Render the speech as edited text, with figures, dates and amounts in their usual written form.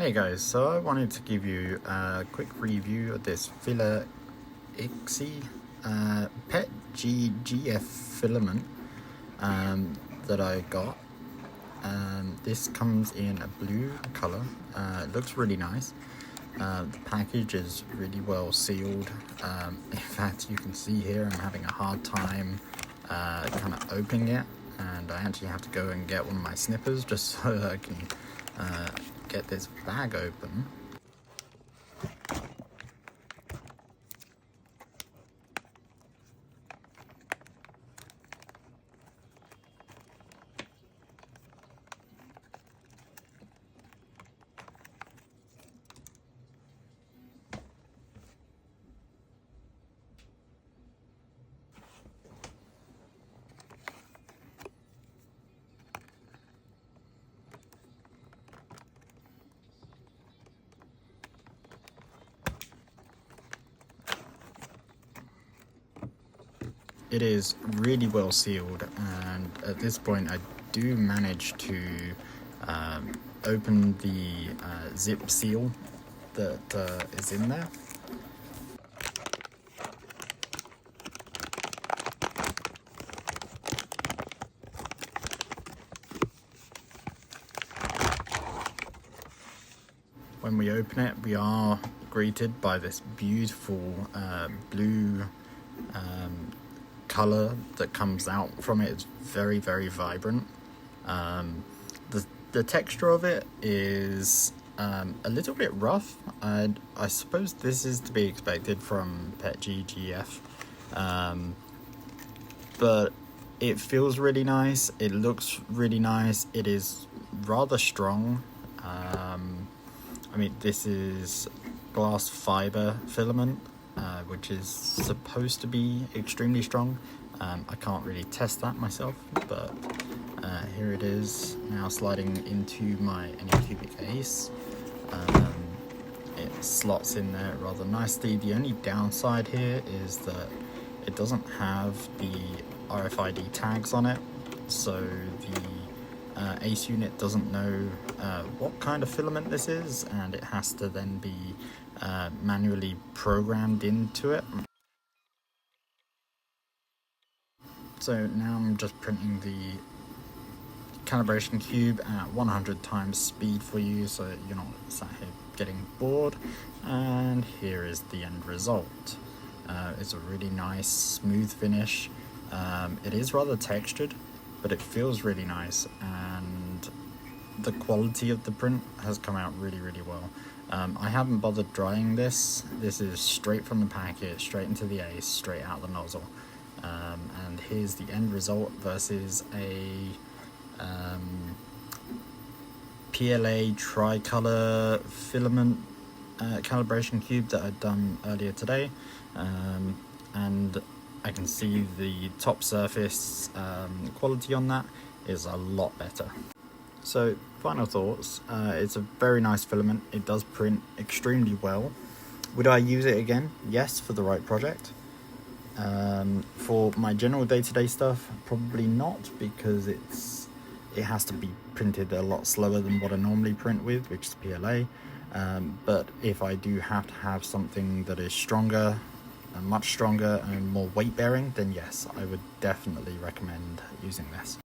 Hey guys, so I wanted to give you a quick review of this Filament PETG GF filament that I got. This comes in a blue color. It looks really nice. The package is really well sealed. In fact, you can see here I'm having a hard time kind of opening it, and I actually have to go and get one of my snippers just so I can get this bag open. It is really well sealed, and at this point I do manage to open the zip seal that is in there. When we open it, we are greeted by this beautiful blue color that comes out from it. It's very, very vibrant. The texture of it is a little bit rough. I suppose this is to be expected from PETG GF, but it feels really nice. It looks really nice. It is rather strong. I mean, this is glass fiber filament, which is supposed to be extremely strong. I can't really test that myself, but here it is now sliding into my Anycubic Ace. It slots in there rather nicely. The only downside here is that it doesn't have the RFID tags on it, so the Ace unit doesn't know what kind of filament this is, and it has to then be manually programmed into it. So now I'm just printing the calibration cube at 100 times speed for you, so you're not sat here getting bored. And here is the end result. It's a really nice smooth finish. It is rather textured, but it feels really nice, and the quality of the print has come out really, really well. I haven't bothered drying this. This is straight from the packet, straight into the Ace, straight out the nozzle. And here's the end result versus a PLA tricolor filament calibration cube that I'd done earlier today. And I can see the top surface quality on that is a lot better. So final thoughts, it's a very nice filament. It does print extremely well. Would I use it again? Yes, for the right project. For my general day-to-day stuff, probably not, because it has to be printed a lot slower than what I normally print with, which is PLA. But if I do have to have something that is stronger, much stronger and more weight bearing, then yes, I would definitely recommend using this.